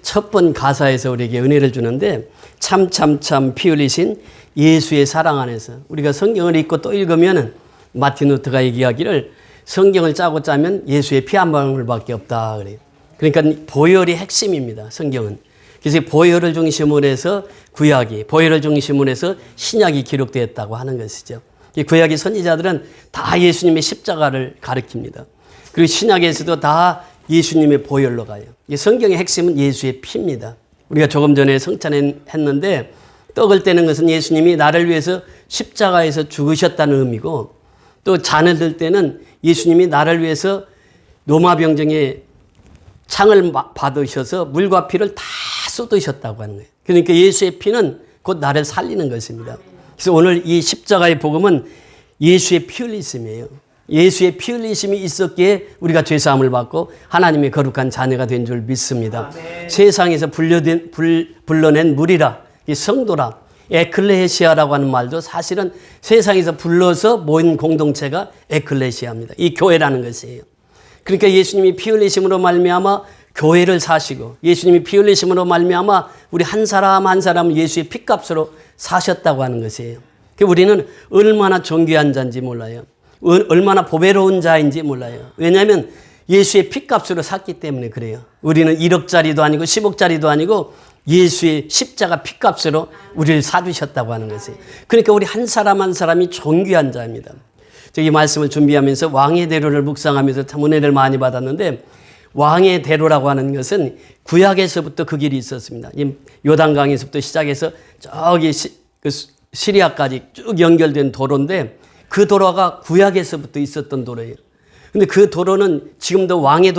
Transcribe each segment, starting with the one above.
첫 번 가사에서 우리에게 은혜를 주는데 참 피 흘리신 예수의 사랑 안에서 우리가 성경을 읽고 또 읽으면은 마틴 루터가 얘기하기를 성경을 짜고 짜면 예수의 피 한 방울밖에 없다 그래요. 그러니까 보혈이 핵심입니다. 성경은. 그래서 보혈을 중심으로 해서 구약이, 보혈을 중심으로 해서 신약이 기록되었다고 하는 것이죠. 구약의 선지자들은 다 예수님의 십자가를 가리킵니다. 그리고 신약에서도 다 예수님의 보혈로 가요. 성경의 핵심은 예수의 피입니다. 우리가 조금 전에 성찬했는데 떡을 떼는 것은 예수님이 나를 위해서 십자가에서 죽으셨다는 의미고, 또 잔을 들 때는 예수님이 나를 위해서 로마 병정에 창을 받으셔서 물과 피를 다 쏟으셨다고 하는 거예요. 그러니까 예수의 피는 곧 나를 살리는 것입니다. 그래서 오늘 이 십자가의 복음은 예수의 피 흘리심이에요. 예수의 피 흘리심이 있었기에 우리가 죄사함을 받고 하나님의 거룩한 자녀가 된 줄 믿습니다. 세상에서 불러낸 무리라, 이 성도라, 에클레시아라고 하는 말도 사실은 세상에서 불러서 모인 공동체가 에클레시아입니다. 이 교회라는 것이에요. 그러니까 예수님이 피 흘리심으로 말미암아 교회를 사시고, 예수님이 피 흘리심으로 말미암아 우리 한 사람 한 사람 예수의 피값으로 사셨다고 하는 것이에요. 우리는 얼마나 존귀한 자인지 몰라요. 얼마나 보배로운 자인지 몰라요. 왜냐하면 예수의 피값으로 샀기 때문에 그래요. 우리는 1억짜리도 아니고 10억짜리도 아니고 예수의 십자가 피값으로 우리를 사주셨다고 하는 것이에요. 그러니까 우리 한 사람 한 사람이 존귀한 자입니다. 이 말씀을 준비하면서 왕의 대로를 묵상하면서 참 은혜를 많이 받았는데, 왕의 대로라고 하는 것은 구약에서부터 그 길이 있었습니다. 요단강에서부터 시작해서 저기 시리아까지 쭉 연결된 도로인데, 그 도로가 구약에서부터 있었던 도로예요. 근데 그 도로는 지금도 왕의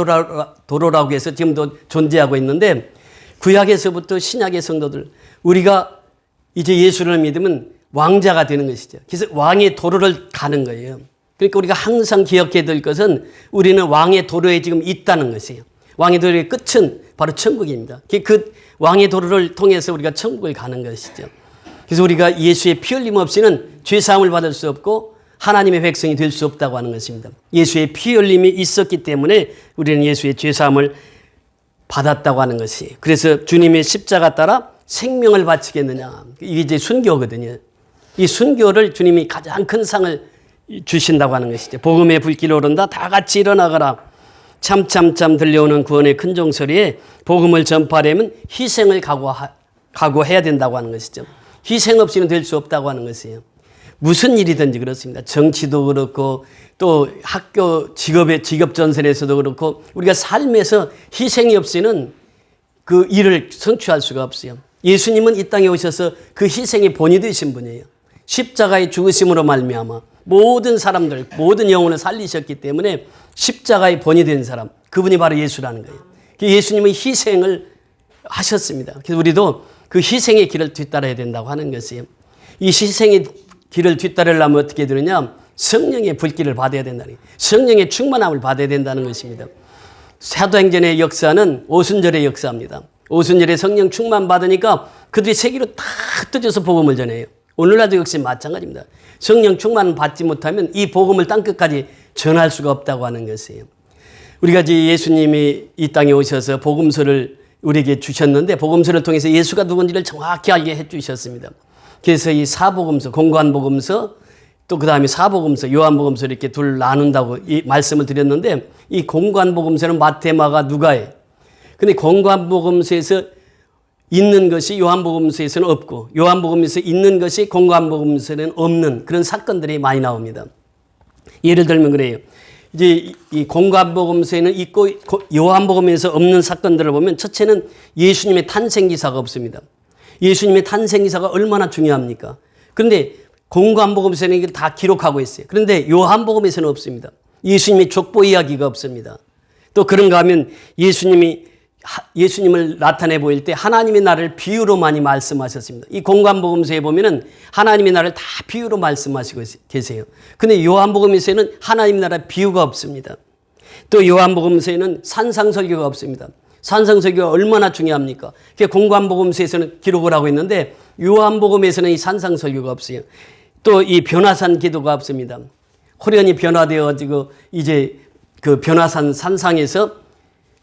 도로라고 해서 지금도 존재하고 있는데, 구약에서부터 신약의 성도들, 우리가 이제 예수를 믿으면 왕자가 되는 것이죠. 그래서 왕의 도로를 가는 거예요. 그러니까 우리가 항상 기억해야 될 것은 우리는 왕의 도로에 지금 있다는 것이에요. 왕의 도로의 끝은 바로 천국입니다. 그 왕의 도로를 통해서 우리가 천국을 가는 것이죠. 그래서 우리가 예수의 피 흘림 없이는 죄사함을 받을 수 없고 하나님의 백성이 될 수 없다고 하는 것입니다. 예수의 피 흘림이 있었기 때문에 우리는 예수의 죄사함을 받았다고 하는 것이, 그래서 주님의 십자가 따라 생명을 바치겠느냐, 이게 이제 순교거든요. 이 순교를 주님이 가장 큰 상을 주신다고 하는 것이죠. 복음의 불길 오른다, 다 같이 일어나가라. 참 들려오는 구원의 큰 종소리에 복음을 전파하려면 희생을 각오해야 된다고 하는 것이죠. 희생 없이는 될 수 없다고 하는 것이에요. 무슨 일이든지 그렇습니다. 정치도 그렇고 또 학교 직업 전선에서도 그렇고 우리가 삶에서 희생이 없이는 그 일을 성취할 수가 없어요. 예수님은 이 땅에 오셔서 그 희생의 본이 되신 분이에요. 십자가의 죽으심으로 말미암아 모든 사람들, 모든 영혼을 살리셨기 때문에 십자가의 본이 된 사람, 그분이 바로 예수라는 거예요. 예수님은 희생을 하셨습니다. 그래서 우리도 그 희생의 길을 뒤따라야 된다고 하는 것이에요. 이 희생의 길을 뒤따르려면 어떻게 되느냐? 성령의 불길을 받아야 된다는 거예요. 성령의 충만함을 받아야 된다는 것입니다. 사도행전의 역사는 오순절의 역사입니다. 오순절에 성령 충만 받으니까 그들이 세계로 다 흩어져서 복음을 전해요. 오늘날도 역시 마찬가지입니다. 성령 충만을 받지 못하면 이 복음을 땅끝까지 전할 수가 없다고 하는 것이에요. 우리가 이제 예수님이 이 땅에 오셔서 복음서를 우리에게 주셨는데, 복음서를 통해서 예수가 누군지를 정확히 알게 해주셨습니다. 그래서 이 사복음서, 공관복음서, 또 그 다음에 사복음서, 요한복음서 이렇게 둘 나눈다고 이 말씀을 드렸는데, 이 공관복음서는 마태, 마가, 누가예요. 근데 공관복음서에서 있는 것이 요한복음서에서는 없고, 요한복음서에서 있는 것이 공관복음서에는 없는 그런 사건들이 많이 나옵니다. 예를 들면 그래요. 이제 이 공관복음서에는 있고 요한복음에서 없는 사건들을 보면, 첫째는 예수님의 탄생 기사가 없습니다. 예수님의 탄생 기사가 얼마나 중요합니까? 그런데 공관복음서에는 이걸 다 기록하고 있어요. 그런데 요한복음에서는 없습니다. 예수님의 족보 이야기가 없습니다. 또 그런가 하면 예수님을 나타내 보일 때 하나님의 나라를 비유로 많이 말씀하셨습니다. 이 공관복음서에 보면은 하나님의 나라를 다 비유로 말씀하시고 계세요. 근데 요한복음에서는 하나님의 나라 비유가 없습니다. 또 요한복음서에는 산상설교가 없습니다. 산상설교가 얼마나 중요합니까? 공관복음서에서는 기록을 하고 있는데 요한복음에서는 이 산상설교가 없어요. 또 이 변화산 기도가 없습니다. 호련히 변화되어 가지고 이제 그 변화산 산상에서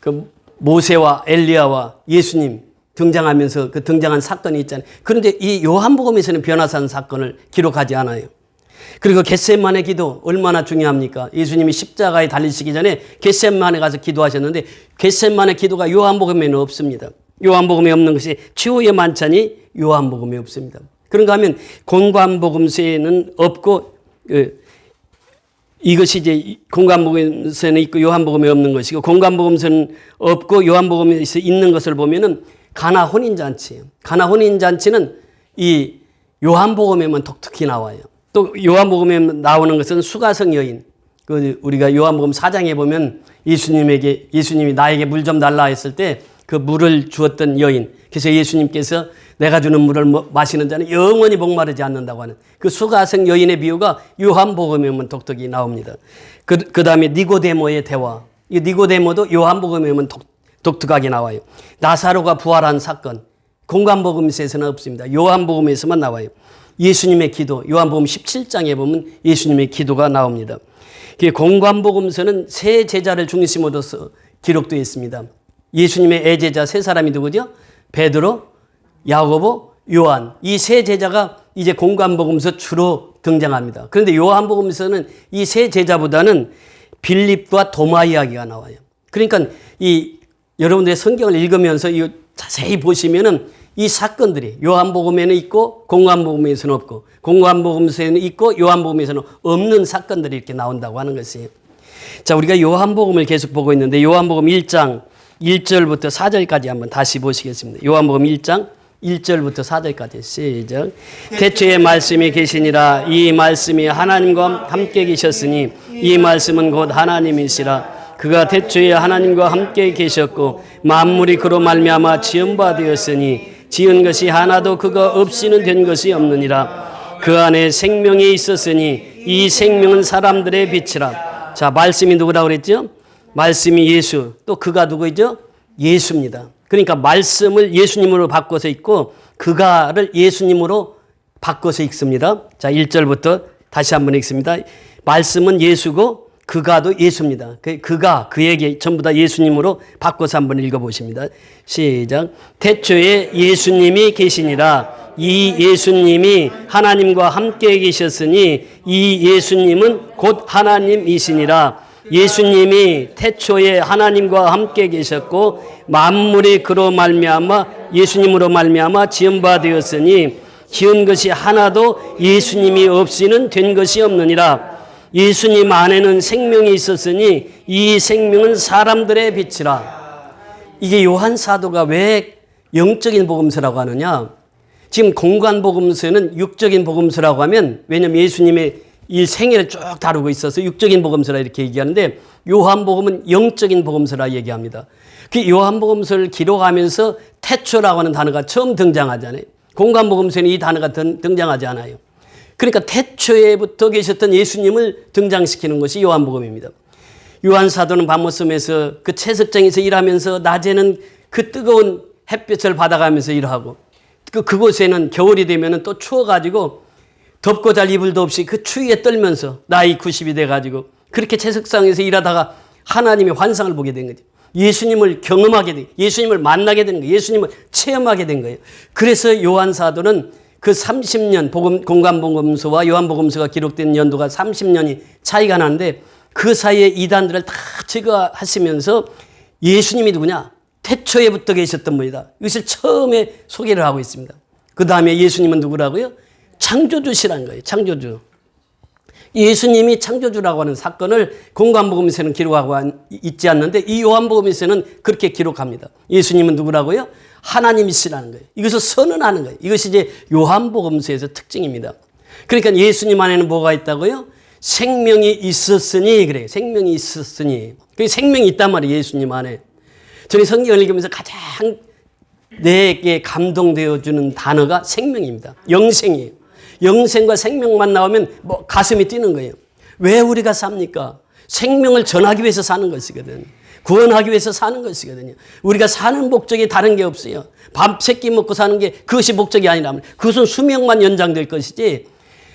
그 모세와 엘리야와 예수님 등장하면서 그 등장한 사건이 있잖아요. 그런데 이 요한복음에서는 변화산 사건을 기록하지 않아요. 그리고 겟세마네 기도 얼마나 중요합니까? 예수님이 십자가에 달리시기 전에 겟세마네 가서 기도하셨는데 겟세마네 기도가 요한복음에는 없습니다. 요한복음에 없는 것이 최후의 만찬이 요한복음에 없습니다. 그런가 하면 공관복음서에는 없고 이것이 이제 공관복음서에는 있고 요한복음에 없는 것이고 공관복음서는 없고 요한복음에 있는 것을 보면은 가나 혼인잔치예요. 가나 혼인잔치는 이 요한복음에만 독특히 나와요. 또 요한복음에 나오는 것은 수가성 여인. 우리가 요한복음 4장에 보면 예수님이 나에게 물 좀 달라 했을 때 그 물을 주었던 여인. 그래서 예수님께서 내가 주는 물을 마시는 자는 영원히 목마르지 않는다고 하는 그 수가성 여인의 비유가 요한복음에만 독특히 나옵니다. 그 다음에 니고데모의 대화. 이 니고데모도 요한복음에만 독특하게 나와요. 나사로가 부활한 사건. 공관복음서에서는 없습니다. 요한복음에서만 나와요. 예수님의 기도. 요한복음 17장에 보면 예수님의 기도가 나옵니다. 공관복음서는 세 제자를 중심으로서 기록되어 있습니다. 예수님의 애제자 세 사람이 누구죠? 베드로, 야고보, 요한. 이 세 제자가 이제 공관복음서 주로 등장합니다. 그런데 요한복음서는 이 세 제자보다는 빌립과 도마 이야기가 나와요. 그러니까 여러분들의 성경을 읽으면서 자세히 보시면은 이 사건들이 요한복음에는 있고 공관복음에서는 없고 공관복음서에는 있고 요한복음에서는 없는 사건들이 이렇게 나온다고 하는 것이에요. 자, 우리가 요한복음을 계속 보고 있는데 요한복음 1장 1절부터 4절까지 한번 다시 보시겠습니다. 요한복음 1장 1절부터 4절까지 시작. 태초에 말씀이 계시니라. 이 말씀이 하나님과 함께 계셨으니 이 말씀은 곧 하나님이시라. 그가 태초에 하나님과 함께 계셨고 만물이 그로 말미암아 지은 바 되었으니 지은 것이 하나도 그가 없이는 된 것이 없느니라. 그 안에 생명이 있었으니 이 생명은 사람들의 빛이라. 자, 말씀이 누구라고 그랬죠? 말씀이 예수. 또 그가 누구죠? 예수입니다. 그러니까 말씀을 예수님으로 바꿔서 읽고 그가를 예수님으로 바꿔서 읽습니다. 자, 1절부터 다시 한번 읽습니다. 말씀은 예수고 그가도 예수입니다. 그가, 그에게 전부 다 예수님으로 바꿔서 한번 읽어보십니다. 시작. 태초에 예수님이 계시니라. 이 예수님이 하나님과 함께 계셨으니 이 예수님은 곧 하나님이시니라. 예수님이 태초에 하나님과 함께 계셨고 만물이 그로 말미암아 예수님으로 말미암아 지은 바 되었으니 지은 것이 하나도 예수님이 없이는 된 것이 없느니라. 예수님 안에는 생명이 있었으니 이 생명은 사람들의 빛이라. 이게 요한 사도가 왜 영적인 복음서라고 하느냐? 지금 공관복음서는 육적인 복음서라고 하면 왜냐하면 예수님의 이 생애를 쭉 다루고 있어서 육적인 복음서라 이렇게 얘기하는데 요한복음은 영적인 복음서라 얘기합니다. 그 요한복음서를 기록하면서 태초라고 하는 단어가 처음 등장하잖아요. 공관복음서는 이 단어가 등장하지 않아요. 그러니까 태초에부터 계셨던 예수님을 등장시키는 것이 요한복음입니다. 요한 사도는 밤모섬에서 그 채석장에서 일하면서 낮에는 그 뜨거운 햇볕을 받아가면서 일하고 그곳에는 겨울이 되면 또 추워가지고 덥고 잘 이불도 없이 그 추위에 떨면서 나이 90이 돼가지고 그렇게 채석상에서 일하다가 하나님의 환상을 보게 된 거죠. 예수님을 경험하게 된 거예요. 예수님을 만나게 된 거예요. 예수님을 체험하게 된 거예요. 그래서 요한 사도는 그 30년 공관복음서와 요한복음서가 기록된 연도가 30년이 차이가 나는데 그 사이에 이단들을 다 제거하시면서 예수님이 누구냐? 태초에부터 계셨던 분이다. 이것을 처음에 소개를 하고 있습니다. 그 다음에 예수님은 누구라고요? 창조주시라는 거예요. 창조주. 예수님이 창조주라고 하는 사건을 공관복음에서는 기록하고 있지 않는데 이 요한복음에서는 그렇게 기록합니다. 예수님은 누구라고요? 하나님이시라는 거예요. 이것을 선언하는 거예요. 이것이 이제 요한복음서에서 특징입니다. 그러니까 예수님 안에는 뭐가 있다고요? 생명이 있었으니 그래요. 생명이 있었으니. 그 생명이 있단 말이에요. 예수님 안에. 저는 성경을 읽으면서 가장 내게 감동되어 주는 단어가 생명입니다. 영생이에요. 영생과 생명만 나오면 뭐 가슴이 뛰는 거예요. 왜 우리가 삽니까? 생명을 전하기 위해서 사는 것이거든. 구원하기 위해서 사는 것이거든요. 우리가 사는 목적이 다른 게 없어요. 밥 세 끼 먹고 사는 게 그것이 목적이 아니라면 그것은 수명만 연장될 것이지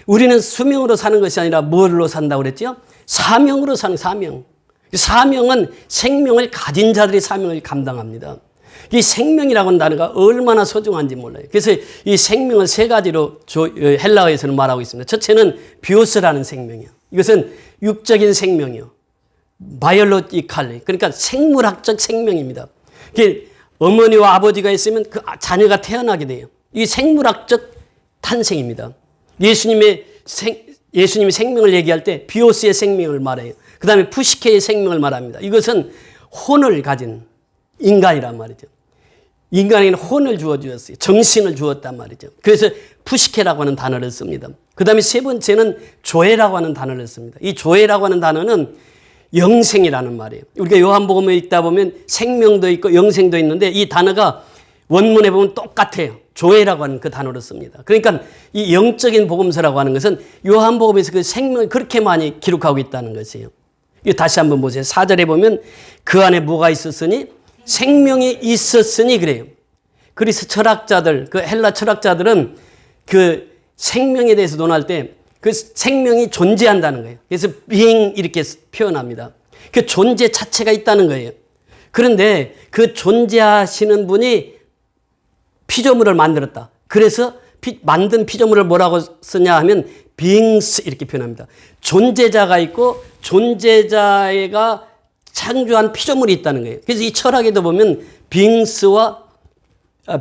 우리는 수명으로 사는 것이 아니라 뭘로 산다고 그랬죠? 사명으로 사는 사명. 사명은 생명을 가진 자들이 사명을 감당합니다. 이 생명이라고 하는 단어가 얼마나 소중한지 몰라요. 그래서 이 생명을 세 가지로 헬라어에서는 말하고 있습니다. 첫째는 비오스라는 생명이요. 이것은 육적인 생명이요. 바이올로지칼리, 그러니까 생물학적 생명입니다. 어머니와 아버지가 있으면 그 자녀가 태어나게 돼요. 이 생물학적 탄생입니다. 예수님이 생명을 얘기할 때 비오스의 생명을 말해요. 그 다음에 푸시케의 생명을 말합니다. 이것은 혼을 가진 인간이란 말이죠. 인간에게는 혼을 주었어요. 정신을 주었단 말이죠. 그래서 푸시케라고 하는 단어를 씁니다. 그 다음에 세 번째는 조에라고 하는 단어를 씁니다. 이 조에라고 하는 단어는 영생이라는 말이에요. 우리가 요한복음에 읽다 보면 생명도 있고 영생도 있는데 이 단어가 원문에 보면 똑같아요. 조에라고 하는 그 단어를 씁니다. 그러니까 이 영적인 복음서라고 하는 것은 요한복음에서 그 생명을 그렇게 많이 기록하고 있다는 것이에요. 이거 다시 한번 보세요. 4절에 보면 그 안에 뭐가 있었으니 생명이 있었으니 그래요. 그래서 철학자들, 그 헬라 철학자들은 그 생명에 대해서 논할 때 그 생명이 존재한다는 거예요. 그래서 being 이렇게 표현합니다. 그 존재 자체가 있다는 거예요. 그런데 그 존재하시는 분이 피조물을 만들었다. 그래서 만든 피조물을 뭐라고 쓰냐 하면 beings 이렇게 표현합니다. 존재자가 있고 존재자가 창조한 피조물이 있다는 거예요. 그래서 이 철학에도 보면 beings와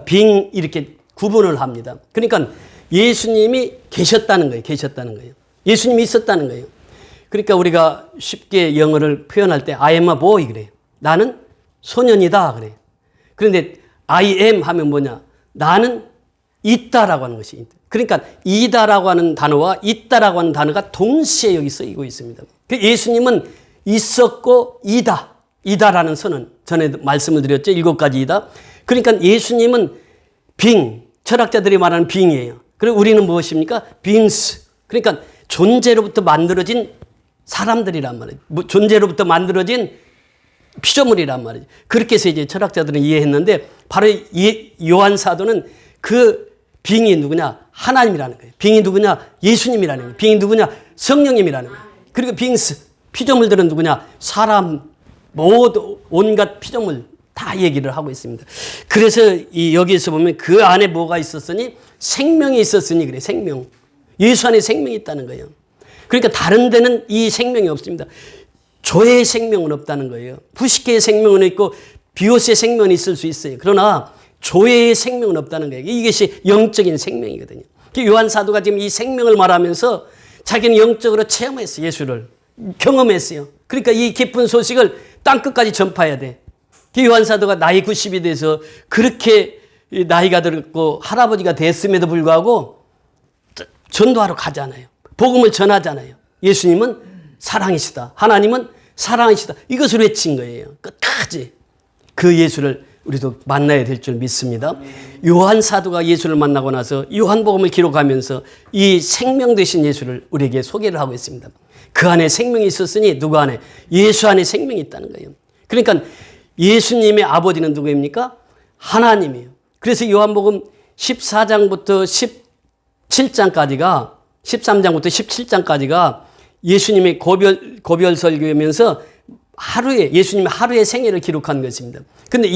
being 이렇게 구분을 합니다. 그러니까 예수님이 계셨다는 거예요. 계셨다는 거예요. 예수님이 있었다는 거예요. 그러니까 우리가 쉽게 영어를 표현할 때 I am a boy 그래요. 나는 소년이다 그래요. 그런데 I am 하면 뭐냐? 나는 있다라고 하는 것이. 그러니까 이다라고 하는 단어와 있다라고 하는 단어가 동시에 여기 쓰이고 있습니다. 예수님은 있었고 이다라는 선언 전에 말씀을 드렸죠. 7가지 이다. 그러니까 예수님은 being, 철학자들이 말하는 being이에요. 그리고 우리는 무엇입니까? beings. 그러니까 존재로부터 만들어진 사람들이란 말이에요. 존재로부터 만들어진 피조물이란 말이죠. 그렇게 해서 이제 철학자들은 이해했는데 바로 요한 사도는 그 being이 누구냐? 하나님이라는 거예요. being이 누구냐? 예수님이라는 거예요. being이 누구냐? 성령님이라는 거예요. 그리고 beings, 피조물들은 누구냐? 사람, 모두 온갖 피조물 다 얘기를 하고 있습니다. 그래서 여기에서 보면 그 안에 뭐가 있었으니 생명이 있었으니 그래. 생명. 예수 안에 생명이 있다는 거예요. 그러니까 다른 데는 이 생명이 없습니다. 조의 생명은 없다는 거예요. 푸시케의 생명은 있고 비오스의 생명은 있을 수 있어요. 그러나 조의 생명은 없다는 거예요. 이것이 영적인 생명이거든요. 요한 사도가 지금 이 생명을 말하면서 자기는 영적으로 체험했어요. 예수를 경험했어요. 그러니까 이 기쁜 소식을 땅끝까지 전파해야 돼. 요한 사도가 나이 90이 돼서 그렇게 나이가 들었고 할아버지가 됐음에도 불구하고 전도하러 가잖아요. 복음을 전하잖아요. 예수님은 사랑이시다. 하나님은 사랑이시다. 이것을 외친 거예요. 끝까지. 그 예수를 우리도 만나야 될 줄 믿습니다. 요한 사도가 예수를 만나고 나서 요한복음을 기록하면서 이 생명 되신 예수를 우리에게 소개를 하고 있습니다. 그 안에 생명이 있었으니 누구 안에? 예수 안에 생명이 있다는 거예요. 그러니까 예수님의 아버지는 누구입니까? 하나님이에요. 그래서 요한복음 14장부터 17장까지가 13장부터 17장까지가 예수님의 고별 설교하면서 예수님의 하루의 생애를 기록한 것입니다. 근데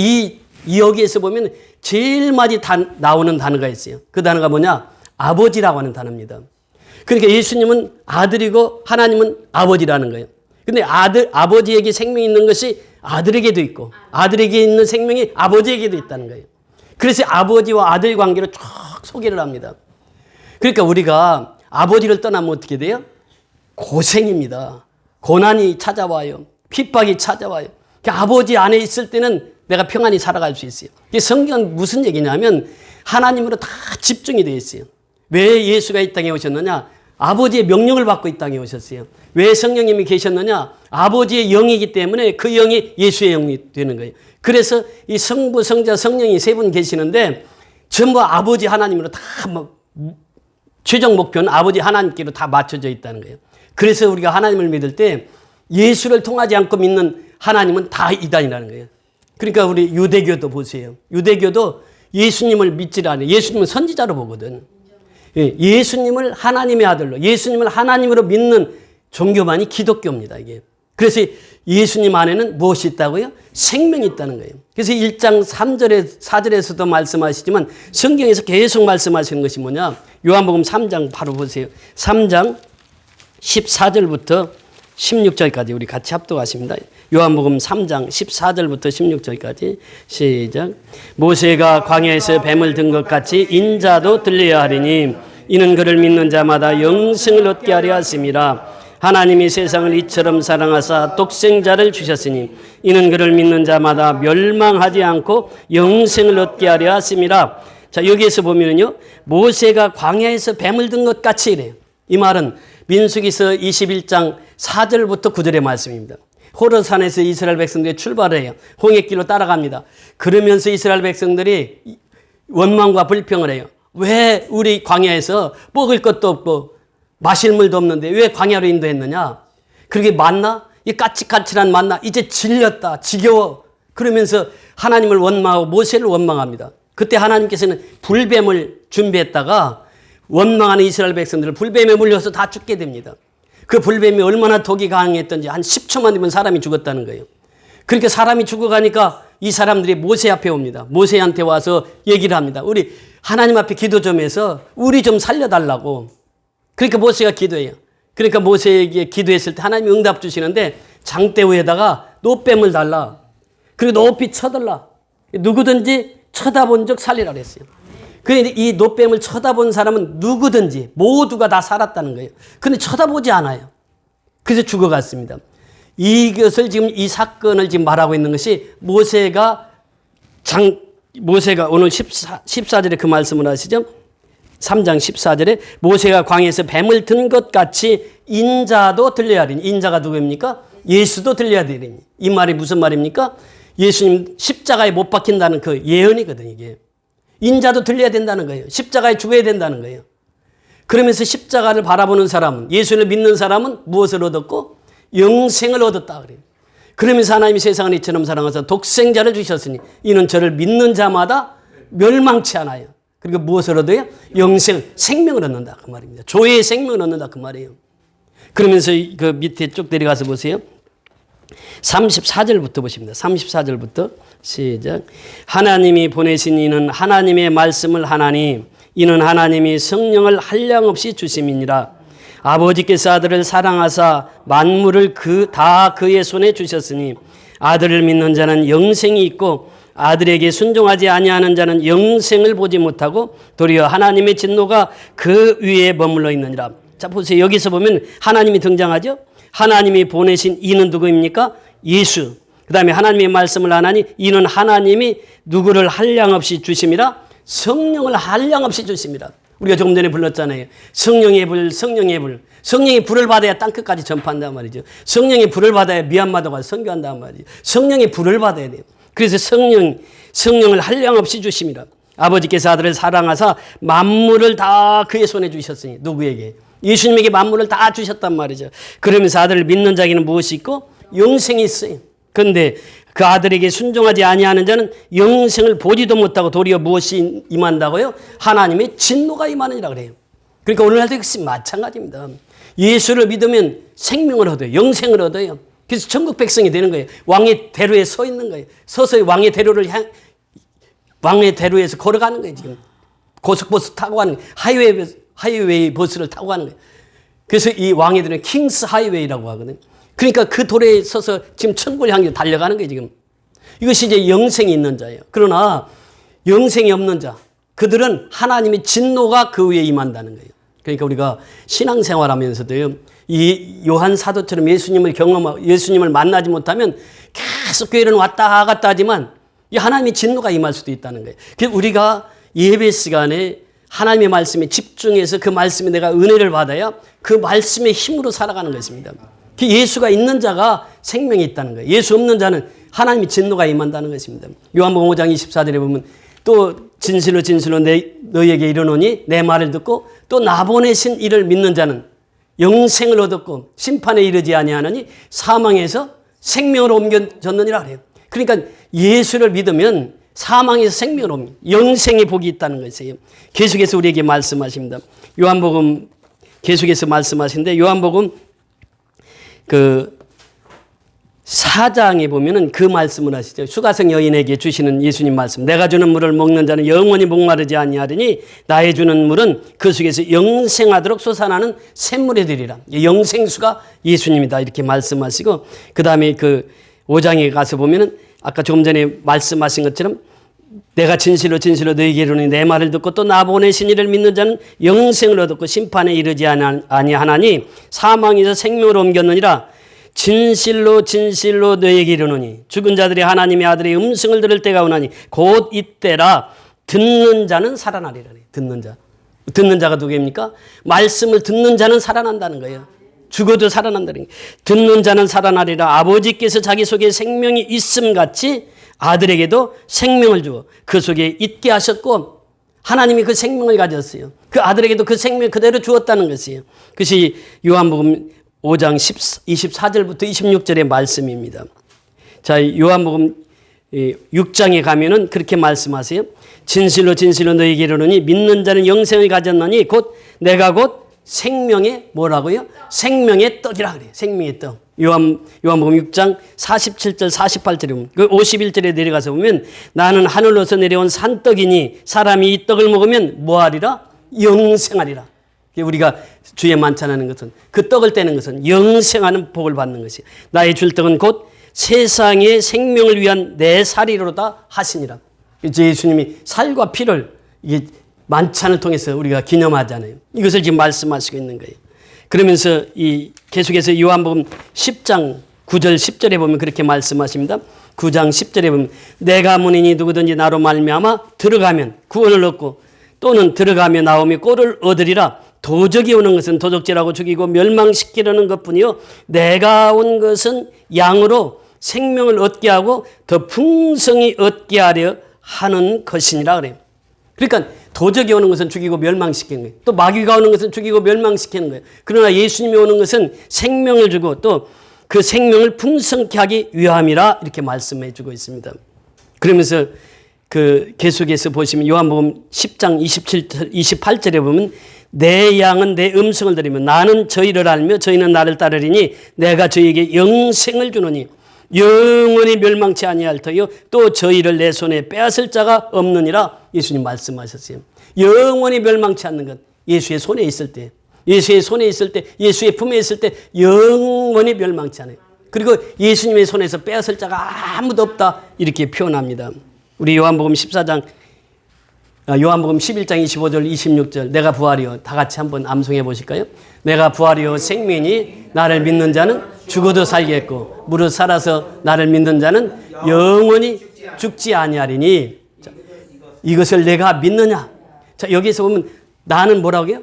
여기에서 보면 제일 많이 나오는 단어가 있어요. 그 단어가 뭐냐? 아버지라고 하는 단어입니다. 그러니까 예수님은 아들이고 하나님은 아버지라는 거예요. 근데 아버지에게 생명이 있는 것이 아들에게도 있고 아들에게 있는 생명이 아버지에게도 있다는 거예요. 그래서 아버지와 아들 관계를 쭉 소개를 합니다. 그러니까 우리가 아버지를 떠나면 어떻게 돼요? 고생입니다. 고난이 찾아와요. 핍박이 찾아와요. 아버지 안에 있을 때는 내가 평안히 살아갈 수 있어요. 성경은 무슨 얘기냐면 하나님으로 다 집중이 되어 있어요. 왜 예수가 이 땅에 오셨느냐? 아버지의 명령을 받고 이 땅에 오셨어요. 왜 성령님이 계셨느냐? 아버지의 영이기 때문에 그 영이 예수의 영이 되는 거예요. 그래서 이 성부, 성자, 성령이 세 분 계시는데 전부 아버지 하나님으로 다 최종 목표는 아버지 하나님께로 다 맞춰져 있다는 거예요. 그래서 우리가 하나님을 믿을 때 예수를 통하지 않고 믿는 하나님은 다 이단이라는 거예요. 그러니까 우리 유대교도 보세요. 유대교도 예수님을 믿질 않아요. 예수님은 선지자로 보거든. 예수님을 하나님의 아들로, 예수님을 하나님으로 믿는 종교만이 기독교입니다. 이게. 그래서 예수님 안에는 무엇이 있다고요? 생명이 있다는 거예요. 그래서 1장 3절에 4절에서도 말씀하시지만 성경에서 계속 말씀하시는 것이 뭐냐? 요한복음 3장 바로 보세요. 3장 14절부터 16절까지 우리 같이 합독하십니다. 요한복음 3장 14절부터 16절까지 시작. 모세가 광야에서 뱀을 든 것 같이 인자도 들려야 하리니 이는 그를 믿는 자마다 영생을 얻게 하려 하심이라. 하나님이 세상을 이처럼 사랑하사 독생자를 주셨으니 이는 그를 믿는 자마다 멸망하지 않고 영생을 얻게 하려 하심이라. 자, 여기에서 보면요, 모세가 광야에서 뱀을 든 것 같이 이래요. 이 말은 민수기서 21장 4절부터 9절의 말씀입니다. 호르산에서 이스라엘 백성들이 출발을 해요. 홍해길로 따라갑니다. 그러면서 이스라엘 백성들이 원망과 불평을 해요. 왜 우리 광야에서 먹을 것도 없고 마실 물도 없는데 왜 광야로 인도했느냐? 그렇게 만나? 이 까칠까칠한 만나 이제 질렸다, 지겨워. 그러면서 하나님을 원망하고 모세를 원망합니다. 그때 하나님께서는 불뱀을 준비했다가 원망하는 이스라엘 백성들을 불뱀에 물려서 다 죽게 됩니다. 그 불뱀이 얼마나 독이 강했던지 한 10초만 되면 사람이 죽었다는 거예요. 그렇게 사람이 죽어가니까 이 사람들이 모세 앞에 옵니다. 모세한테 와서 얘기를 합니다. 우리 하나님 앞에 기도 좀 해서 우리 좀 살려달라고. 그러니까 모세가 기도해요. 그러니까 모세에게 기도했을 때 하나님이 응답 주시는데 장대우에다가 노뱀을 달라. 그리고 높이 쳐들라. 누구든지 쳐다본 적 살리라 그랬어요. 그런데 이 노뱀을 쳐다본 사람은 누구든지 모두가 다 살았다는 거예요. 그런데 쳐다보지 않아요. 그래서 죽어갔습니다. 이것을 지금 이 사건을 지금 말하고 있는 것이 모세가 오늘 14절에 그 말씀을 하시죠. 3장 14절에 모세가 광야에서 뱀을 든 것 같이 인자도 들려야 하리니. 인자가 누구입니까? 예수도 들려야 되리니. 이 말이 무슨 말입니까? 예수님 십자가에 못 박힌다는 그 예언이거든요. 이게. 인자도 들려야 된다는 거예요. 십자가에 죽어야 된다는 거예요. 그러면서 십자가를 바라보는 사람은, 예수를 믿는 사람은 무엇을 얻었고? 영생을 얻었다 그래요. 그러면서 하나님이 세상을 이처럼 사랑하사 독생자를 주셨으니 이는 저를 믿는 자마다 멸망치 않아요. 그리고 무엇을 얻어요? 영생, 생명을 얻는다 그 말입니다. 조의 생명을 얻는다 그 말이에요. 그러면서 그 밑에 쭉 내려가서 보세요. 34절부터 보십니다. 34절부터 시작. 하나님이 보내신 이는 하나님의 말씀을 하나니 이는 하나님이 성령을 한량없이 주심이니라. 아버지께서 아들을 사랑하사 만물을 다 그의 손에 주셨으니 아들을 믿는 자는 영생이 있고 아들에게 순종하지 아니하는 자는 영생을 보지 못하고 도리어 하나님의 진노가 그 위에 머물러 있느니라. 자 보세요. 여기서 보면 하나님이 등장하죠. 하나님이 보내신 이는 누구입니까? 예수. 그 다음에 하나님의 말씀을 하나니 이는 하나님이 누구를 한량없이 주심이라. 성령을 한량없이 주심이라. 우리가 조금 전에 불렀잖아요. 성령의 불, 성령의 불. 성령의 불을 받아야 땅끝까지 전파한단 말이죠. 성령의 불을 받아야 미얀마도 가서 선교한단 말이죠. 성령의 불을 받아야 돼요. 그래서 성령을 한량없이 주심이라. 아버지께서 아들을 사랑하사 만물을 다 그의 손에 주셨으니. 누구에게? 예수님에게 만물을 다 주셨단 말이죠. 그러면서 아들을 믿는 자에게는 무엇이 있고? 영생이 있어요. 그런데 그 아들에게 순종하지 아니하는 자는 영생을 보지도 못하고 도리어 무엇이 임한다고요? 하나님의 진노가 임하느니라 그래요. 그러니까 오늘날도 역시 마찬가지입니다. 예수를 믿으면 생명을 얻어요. 영생을 얻어요. 그래서 천국 백성이 되는 거예요. 왕의 대로에 서 있는 거예요. 서서히 왕의 대로에서 걸어가는 거예요. 지금 고속버스 타고 가는 거예요. 하이웨이 버스를 타고 가는 거예요. 그래서 이 왕애들은 킹스 하이웨이라고 하거든요. 그러니까 그 도로에 서서 지금 천국을 향해 달려가는 거예요, 지금. 이것이 이제 영생이 있는 자예요. 그러나 영생이 없는 자, 그들은 하나님의 진노가 그 위에 임한다는 거예요. 그러니까 우리가 신앙생활 하면서도요, 이 요한 사도처럼 예수님을 만나지 못하면 계속 교회는 왔다 갔다 하지만 이 하나님의 진노가 임할 수도 있다는 거예요. 그래서 우리가 예배 시간에 하나님의 말씀에 집중해서 그 말씀에 내가 은혜를 받아야 그 말씀의 힘으로 살아가는 것입니다. 예수가 있는 자가 생명이 있다는 거예요. 예수 없는 자는 하나님의 진노가 임한다는 것입니다. 요한복음 5장 24절에 보면 또 진실로 진실로 너희에게 이르노니 내 말을 듣고 또 나 보내신 이를 믿는 자는 영생을 얻었고 심판에 이르지 아니하느니 사망에서 생명으로 옮겨졌느니라 그래요. 그러니까 예수를 믿으면 사망에서 생명으로 옮겨 영생의 복이 있다는 것이에요. 계속해서 우리에게 말씀하십니다. 요한복음 계속해서 말씀하시는데 요한복음 4장에 보면은 그 말씀을 하시죠. 수가성 여인에게 주시는 예수님 말씀. 내가 주는 물을 먹는 자는 영원히 목마르지 아니하리니 나의 주는 물은 그 속에서 영생하도록 솟아나는 샘물이 되리라. 영생수가 예수님이다. 이렇게 말씀하시고 그 다음에 그 5장에 가서 보면은 아까 조금 전에 말씀하신 것처럼 내가 진실로 진실로 너희에게 이르노니 내 말을 듣고 또 나 보내신 이를 믿는 자는 영생을 얻었고 심판에 이르지 아니하나니 사망에서 생명으로 옮겼느니라. 진실로 진실로 너희에게 이르노니 죽은 자들이 하나님의 아들의 음성을 들을 때가 오나니 곧 이때라. 듣는 자는 살아나리라. 듣는 자. 듣는 자가 누구입니까? 말씀을 듣는 자는 살아난다는 거예요. 죽어도 살아난다는 거예요. 듣는 자는 살아나리라. 아버지께서 자기 속에 생명이 있음같이 아들에게도 생명을 주어 그 속에 있게 하셨고 하나님이 그 생명을 가졌어요. 그 아들에게도 그 생명을 그대로 주었다는 것이에요. 그것이 요한복음 5장 24절부터 26절의 말씀입니다. 자, 요한복음 6장에 가면은 그렇게 말씀하세요. 진실로 진실로 너희에게 이르노니 믿는 자는 영생을 가졌나니 곧 내가 곧 생명의 뭐라고요? 생명의 떡이라 그래요. 생명의 떡. 요한복음 6장 47절 48절에 보면 그 51절에 내려가서 보면 나는 하늘로서 내려온 산떡이니 사람이 이 떡을 먹으면 뭐하리라? 영생하리라. 우리가 주에 만찬하는 것은 그 떡을 떼는 것은 영생하는 복을 받는 것이에요. 나의 줄 떡은 곧 세상의 생명을 위한 내 살이로다 하시니라. 예수님이 살과 피를 이게 만찬을 통해서 우리가 기념하잖아요. 이것을 지금 말씀하시고 있는 거예요. 그러면서 이 계속해서 요한복음 10장 9절 10절에 보면 그렇게 말씀하십니다. 9장 10절에 보면 내가 문이니 누구든지 나로 말미암아 들어가면 구원을 얻고 또는 들어가며 나오며 꼴을 얻으리라. 도적이 오는 것은 도적질하고 죽이고 멸망시키려는 것뿐이요 내가 온 것은 양으로 생명을 얻게 하고 더 풍성히 얻게 하려 하는 것이니라 그래요. 그러니까 도적이 오는 것은 죽이고 멸망시키는 거예요. 또 마귀가 오는 것은 죽이고 멸망시키는 거예요. 그러나 예수님이 오는 것은 생명을 주고 또 그 생명을 풍성케 하기 위함이라 이렇게 말씀해 주고 있습니다. 그러면서 그 계속해서 보시면 요한복음 10장 28절에 보면 내 양은 내 음성을 들으며 나는 저희를 알며 저희는 나를 따르리니 내가 저희에게 영생을 주노니 영원히 멸망치 아니할 터요 또 저희를 내 손에 빼앗을 자가 없느니라. 예수님 말씀하셨어요. 영원히 멸망치 않는 것 예수의 손에 있을 때, 예수의 손에 있을 때, 예수의 품에 있을 때 영원히 멸망치 않아요. 그리고 예수님의 손에서 빼앗을 자가 아무도 없다 이렇게 표현합니다. 우리 요한복음 11장 25절 26절 내가 부활이요. 다 같이 한번 암송해 보실까요? 내가 부활이요 생명이니 나를 믿는 자는 죽어도 살겠고 무릇 살아서 나를 믿는 자는 영원히 죽지 아니하리니. 자, 이것을 내가 믿느냐? 자, 여기서 보면 나는 뭐라고요?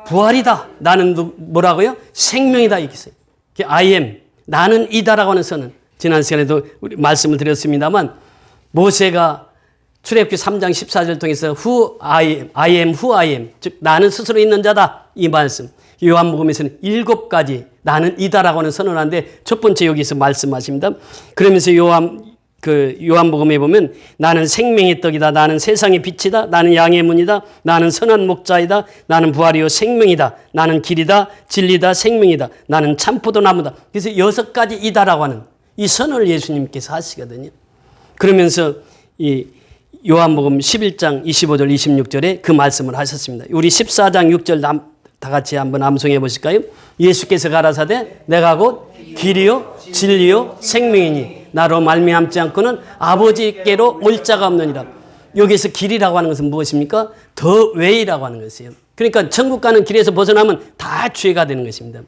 부활이다. 나는 뭐라고요? 생명이다. 이렇게 써요. I am. 나는 이다라고 하는 선은 지난 시간에도 우리 말씀을 드렸습니다만 모세가 출애굽기 3장 14절 통해서 who I am, who I am. 즉 나는 스스로 있는 자다. 이 말씀. 요한복음에서는 7가지 나는 이다라고 하는 선언하는데 첫 번째 여기서 말씀하십니다. 그러면서 요한복음에 보면 나는 생명의 떡이다. 나는 세상의 빛이다. 나는 양의 문이다. 나는 선한 목자이다. 나는 부활이요 생명이다. 나는 길이다. 진리다. 생명이다. 나는 참포도 나무다. 그래서 6가지 이다라고 하는 이 선언을 예수님께서 하시거든요. 그러면서 이 요한복음 11장 25절 26절에 그 말씀을 하셨습니다. 우리 14장 6절 다 같이 한번 암송해 보실까요? 예수께서 가라사대 내가 곧 길이요 진리요 생명이니 나로 말미암지 않고는 아버지께로 올 자가 없느니라. 여기서 길이라고 하는 것은 무엇입니까? 더 웨이라고 하는 것이에요. 그러니까 천국 가는 길에서 벗어나면 다 죄가 되는 것입니다.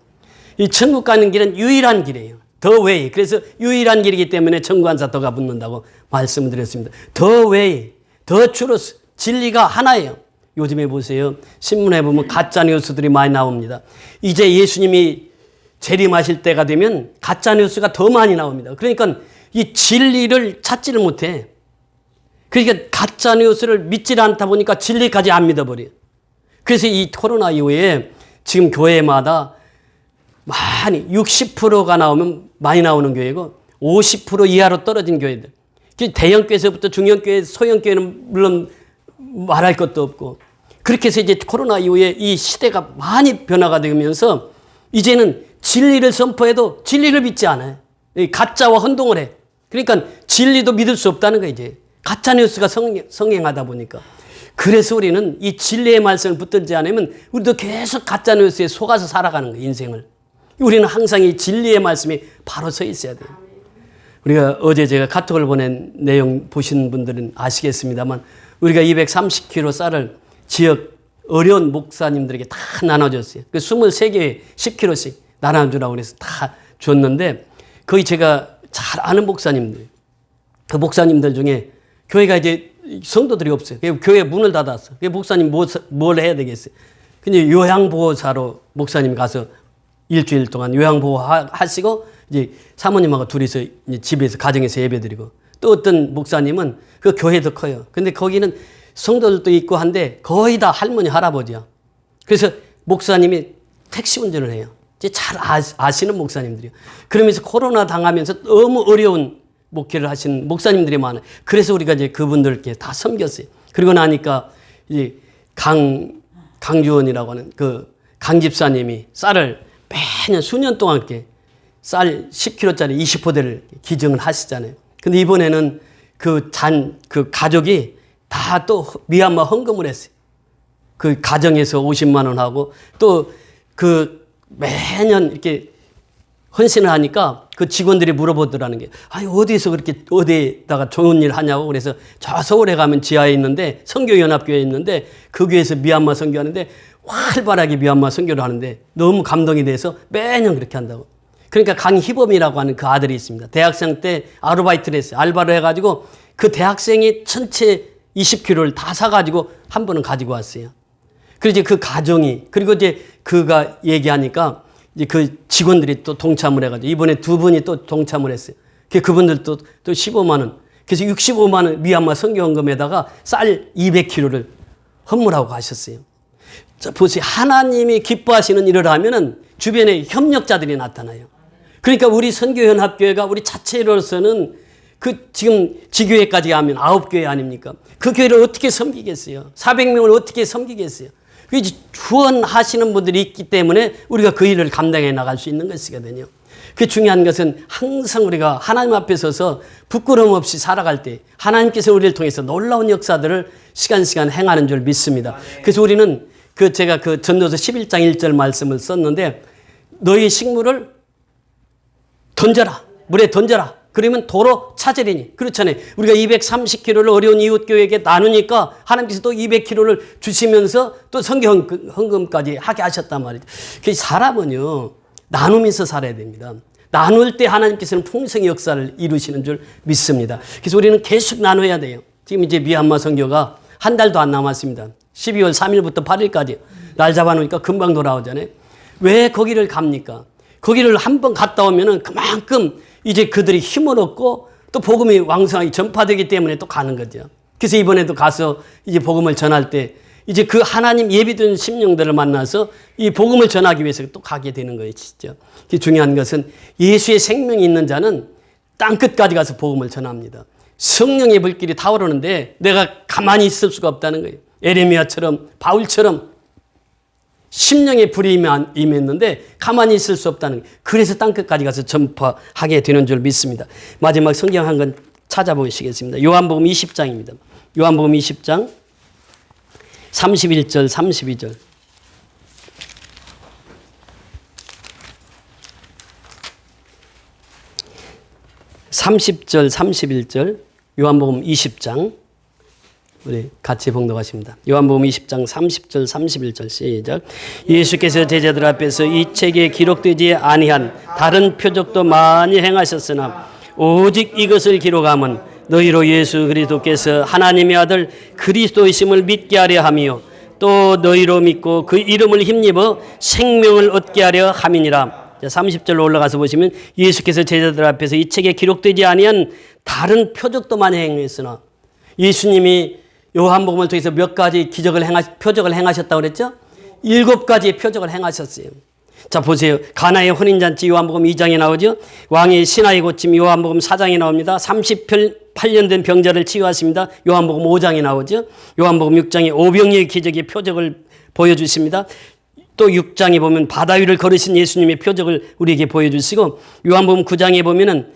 이 천국 가는 길은 유일한 길이에요. 더 웨이. 그래서 유일한 길이기 때문에 천구한사 더가 붙는다고 말씀을 드렸습니다. 더 웨이, 더 추루스, 진리가 하나예요. 요즘에 보세요. 신문에 보면 가짜 뉴스들이 많이 나옵니다. 이제 예수님이 재림하실 때가 되면 가짜 뉴스가 더 많이 나옵니다. 그러니까 이 진리를 찾지를 못해. 그러니까 가짜 뉴스를 믿지 않다 보니까 진리까지 안 믿어버려요. 그래서 이 코로나 이후에 지금 교회마다 많이 60%가 나오면 많이 나오는 교회고 50% 이하로 떨어진 교회들. 대형교회에서부터 중형교회, 소형교회는 물론 말할 것도 없고 그렇게 해서 이제 코로나 이후에 이 시대가 많이 변화가 되면서 이제는 진리를 선포해도 진리를 믿지 않아요. 이 가짜와 혼동을 해. 그러니까 진리도 믿을 수 없다는 거예요, 이제. 가짜뉴스가 성행하다 보니까. 그래서 우리는 이 진리의 말씀을 붙들지 않으면 우리도 계속 가짜뉴스에 속아서 살아가는 거예요, 인생을. 우리는 항상 이 진리의 말씀이 바로 서 있어야 돼요. 우리가 어제 제가 카톡을 보낸 내용 보신 분들은 아시겠습니다만 우리가 230kg 쌀을 지역 어려운 목사님들에게 다 나눠줬어요. 그 23개에 10kg씩 나눠주라고 그래서 다 줬는데 거기 제가 잘 아는 목사님들, 그 목사님들 중에 교회가 이제 성도들이 없어요. 교회 문을 닫았어. 목사님 뭘 해야 되겠어요. 근데 요양보호사로 목사님이 가서 일주일 동안 요양보호 하시고 이제 사모님하고 둘이서 이제 집에서 가정에서 예배드리고 또 어떤 목사님은 그 교회도 커요. 근데 거기는 성도들도 있고 한데 거의 다 할머니 할아버지야. 그래서 목사님이 택시 운전을 해요. 이제 잘 아시는 목사님들이요. 그러면서 코로나 당하면서 너무 어려운 목회를 하신 목사님들이 많아요. 그래서 우리가 이제 그분들께 다 섬겼어요. 그리고 나니까 이제 강주원이라고 하는 그 강 집사님이 쌀을 매년 수년 동안 이렇게 쌀 10kg짜리 20포대를 기증을 하시잖아요. 근데 이번에는 그 가족이 다 또 미얀마 헌금을 했어요. 그 가정에서 50만 원 하고 또 그 매년 이렇게 헌신을 하니까 그 직원들이 물어보더라는 게, 아니, 어디서 그렇게, 어디에다가 좋은 일 하냐고. 그래서 저 서울에 가면 지하에 있는데, 선교연합교회에 있는데, 그 교회에서 미얀마 선교하는데, 활발하게 미얀마 선교를 하는데, 너무 감동이 돼서 매년 그렇게 한다고. 그러니까 강희범이라고 하는 그 아들이 있습니다. 대학생 때 아르바이트를 했어요. 알바를 해가지고, 그 대학생이 전체 20kg를 다 사가지고 한 번은 가지고 왔어요. 그리고 이제 그 가정이, 그리고 이제 그가 얘기하니까, 이제 그 직원들이 또 동참을 해가지고 이번에 두 분이 또 동참을 했어요. 그분들도 또 15만 원. 그래서 65만 원 미얀마 선교헌금에다가 쌀 200kg를 헌물하고 가셨어요. 자, 보세요. 하나님이 기뻐하시는 일을 하면은 주변에 협력자들이 나타나요. 그러니까 우리 선교연합교회가 우리 자체로서는 그 지금 지교회까지 하면 9교회 아닙니까? 그 교회를 어떻게 섬기겠어요? 400명을 어떻게 섬기겠어요? 후원하시는 분들이 있기 때문에 우리가 그 일을 감당해 나갈 수 있는 것이거든요. 그 중요한 것은 항상 우리가 하나님 앞에 서서 부끄러움 없이 살아갈 때 하나님께서 우리를 통해서 놀라운 역사들을 시간 행하는 줄 믿습니다. 그래서 우리는 제가 그 전도서 11장 1절 말씀을 썼는데 너희 식물을 던져라. 물에 던져라. 그러면 도로 찾으리니. 그렇잖아요. 우리가 230kg를 어려운 이웃교회에게 나누니까 하나님께서 또 200kg를 주시면서 또 선교헌금까지 하게 하셨단 말이죠. 그래서 사람은요, 나누면서 살아야 됩니다. 나눌 때 하나님께서는 풍성의 역사를 이루시는 줄 믿습니다. 그래서 우리는 계속 나눠야 돼요. 지금 이제 미얀마 선교가 한 달도 안 남았습니다. 12월 3일부터 8일까지 날 잡아놓으니까 금방 돌아오잖아요. 왜 거기를 갑니까? 거기를 한번 갔다 오면은 그만큼 이제 그들이 힘을 얻고 또 복음이 왕성하게 전파되기 때문에 또 가는 거죠. 그래서 이번에도 가서 이제 복음을 전할 때 이제 그 하나님 예비된 심령들을 만나서 이 복음을 전하기 위해서 또 가게 되는 거예요, 진짜. 중요한 것은 예수의 생명이 있는 자는 땅 끝까지 가서 복음을 전합니다. 성령의 불길이 타오르는데 내가 가만히 있을 수가 없다는 거예요. 에레미야처럼 바울처럼 심령의 불이 임했는데 가만히 있을 수 없다는 거예요. 그래서 땅끝까지 가서 전파하게 되는 줄 믿습니다. 마지막 성경 한 권 찾아보시겠습니다. 요한복음 20장입니다. 요한복음 20장 31절 32절. (30절) (31절) 요한복음 20장 우리 같이 봉독하십니다. 요한복음 20장 30절 31절 시작. 예수께서 제자들 앞에서 이 책에 기록되지 아니한 다른 표적도 많이 행하셨으나 오직 이것을 기록함은 너희로 예수 그리스도께서 하나님의 아들 그리스도이심을 믿게 하려 함이요 또 너희로 믿고 그 이름을 힘입어 생명을 얻게 하려 함이니라. 30절로 올라가서 보시면 예수께서 제자들 앞에서 이 책에 기록되지 아니한 다른 표적도 많이 행했으나 예수님이 요한복음을 통해서 몇 가지 표적을 행하셨다고 그랬죠? 7가지의 표적을 행하셨어요. 자, 보세요. 가나의 혼인잔치 요한복음 2장에 나오죠? 왕의 신하의 고침 요한복음 4장에 나옵니다. 38년 된 병자를 치유하십니다. 요한복음 5장에 나오죠? 요한복음 6장에 오병이의 기적의 표적을 보여주십니다. 또 6장에 보면 바다 위를 걸으신 예수님의 표적을 우리에게 보여주시고 요한복음 9장에 보면은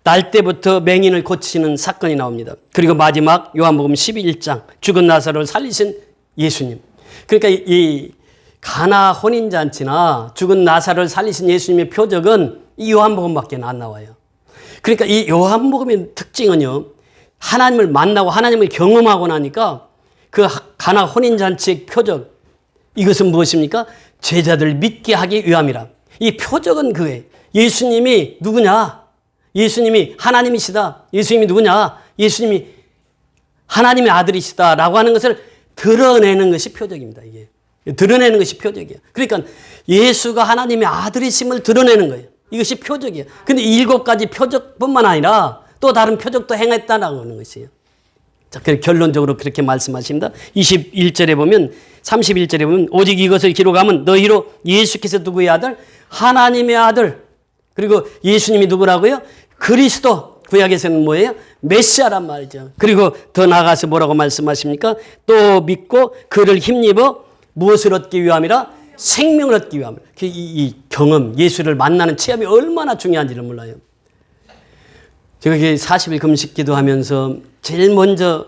날 때부터 맹인을 고치는 사건이 나옵니다. 그리고 마지막 요한복음 11장 죽은 나사로를 살리신 예수님. 그러니까 이 가나 혼인잔치나 죽은 나사로를 살리신 예수님의 표적은 이 요한복음밖에 안 나와요. 그러니까 이 요한복음의 특징은요, 하나님을 만나고 하나님을 경험하고 나니까 그 가나 혼인잔치의 표적, 이것은 무엇입니까? 제자들을 믿게 하기 위함이라. 이 표적은 그거예요. 예수님이 누구냐? 예수님이 하나님이시다. 예수님이 누구냐? 예수님이 하나님의 아들이시다라고 하는 것을 드러내는 것이 표적입니다. 이게 드러내는 것이 표적이에요. 그러니까 예수가 하나님의 아들이심을 드러내는 거예요. 이것이 표적이에요. 근데 7가지 표적뿐만 아니라 또 다른 표적도 행했다는 하는 것이에요. 자, 결론적으로 그렇게 말씀하십니다. 21절에 보면, 31절에 보면, 오직 이것을 기록하면 너희로 예수께서 누구의 아들? 하나님의 아들. 그리고 예수님이 누구라고요? 그리스도. 구약에서는 뭐예요? 메시아란 말이죠. 그리고 더 나아가서 뭐라고 말씀하십니까? 또 믿고 그를 힘입어 무엇을 얻기 위함이라? 생명을 얻기 위함이라. 이 경험, 예수를 만나는 체험이 얼마나 중요한지를 몰라요. 제가 40일 금식 기도하면서 제일 먼저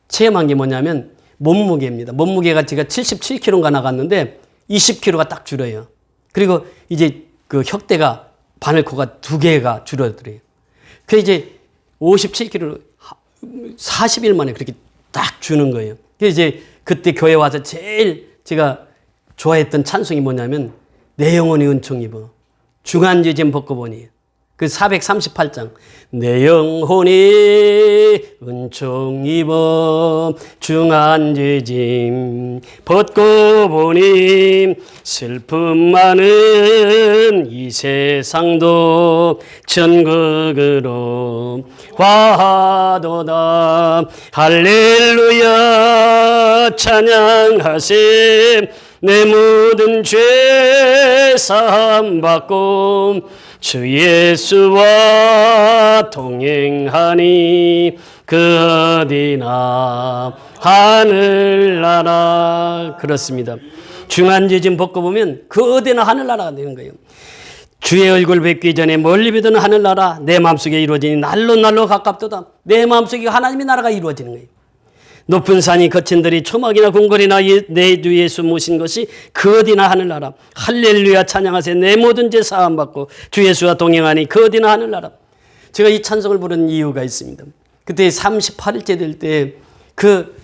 체험한 게 뭐냐면 몸무게입니다. 몸무게가 제가 77kg가 나갔는데 20kg가 딱 줄어요. 그리고 이제 그 혁대가 바늘코가 2개가 줄어들어요. 그 이제 57kg 40일 만에 그렇게 딱 주는 거예요. 그래서 이제 그때 교회 와서 제일 제가 좋아했던 찬송이 뭐냐면 내 영혼이 은총 입어 중한죄짐 벗고 보니, 그 438장 내 영혼이 은총 입어 중한죄짐 벗고 보니 슬픔 많은 이 세상도 천국으로 화도다. 할렐루야 찬양하세. 내 모든 죄 사함 받고 주 예수와 동행하니 그 어디나 하늘나라. 그렇습니다. 중한죄짐 벗고 보면 그 어디나 하늘나라가 되는 거예요. 주의 얼굴 뵙기 전에 멀리 보던 하늘나라 내 마음속에 이루어지니 날로 날로 가깝도다. 내 마음속에 하나님의 나라가 이루어지는 거예요. 높은 산이 거친 들이 초막이나 궁궐이나 내 주 예수 모신 것이 그 어디나 하늘나라. 할렐루야 찬양하세. 내 모든 죄 사함 받고 주 예수와 동행하니 그 어디나 하늘나라. 제가 이 찬송을 부른 이유가 있습니다. 그때 38일째 될 때 그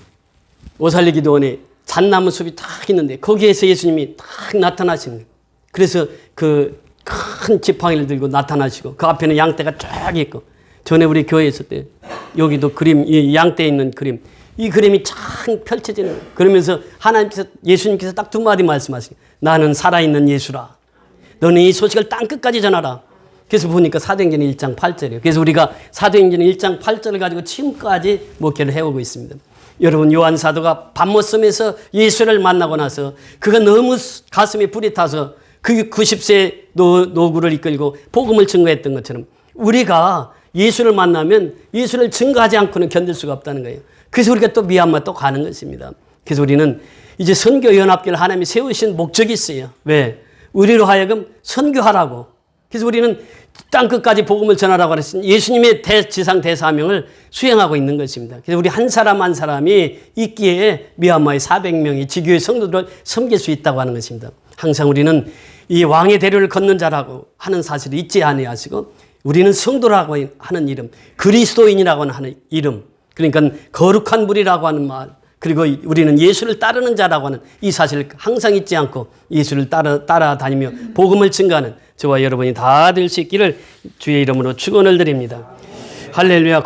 오살리 기도원에 잣나무 숲이 딱 있는데 거기에서 예수님이 딱 나타나시는 거예요. 그래서 그 큰 지팡이를 들고 나타나시고 그 앞에는 양떼가 쫙 있고, 전에 우리 교회에 있을 때 여기도 그림, 이 양떼에 있는 그림, 이 그림이 쫙 펼쳐지는 거예요. 그러면서 하나님께서, 예수님께서 딱 2마디 말씀하시고 나는 살아있는 예수라. 너는 이 소식을 땅끝까지 전하라. 그래서 보니까 사도행전 1장 8절이에요. 그래서 우리가 사도행전 1장 8절을 가지고 지금까지 목회를 해오고 있습니다. 여러분, 요한 사도가 밤모섬에서 예수를 만나고 나서 그가 너무 가슴에 불이 타서 그 90세 노구를 이끌고 복음을 증거했던 것처럼 우리가 예수를 만나면 예수를 증거하지 않고는 견딜 수가 없다는 거예요. 그래서 우리가 또 미얀마 또 가는 것입니다. 그래서 우리는 이제 선교연합교를 하나님이 세우신 목적이 있어요. 왜? 우리로 하여금 선교하라고. 그래서 우리는 땅끝까지 복음을 전하라고 하신 예수님의 지상 대사명을 수행하고 있는 것입니다. 그래서 우리 한 사람 한 사람이 있기에 미얀마의 400명이 지교의 성도들을 섬길 수 있다고 하는 것입니다. 항상 우리는 이 왕의 대로를 걷는 자라고 하는 사실을 잊지 아니하시고 우리는 성도라고 하는 이름, 그리스도인이라고 하는 이름, 그러니까 거룩한 무리라고 하는 말, 그리고 우리는 예수를 따르는 자라고 하는 이 사실을 항상 잊지 않고 예수를 따라다니며 복음을 증거하는 저와 여러분이 다 될 수 있기를 주의 이름으로 축원을 드립니다. 할렐루야.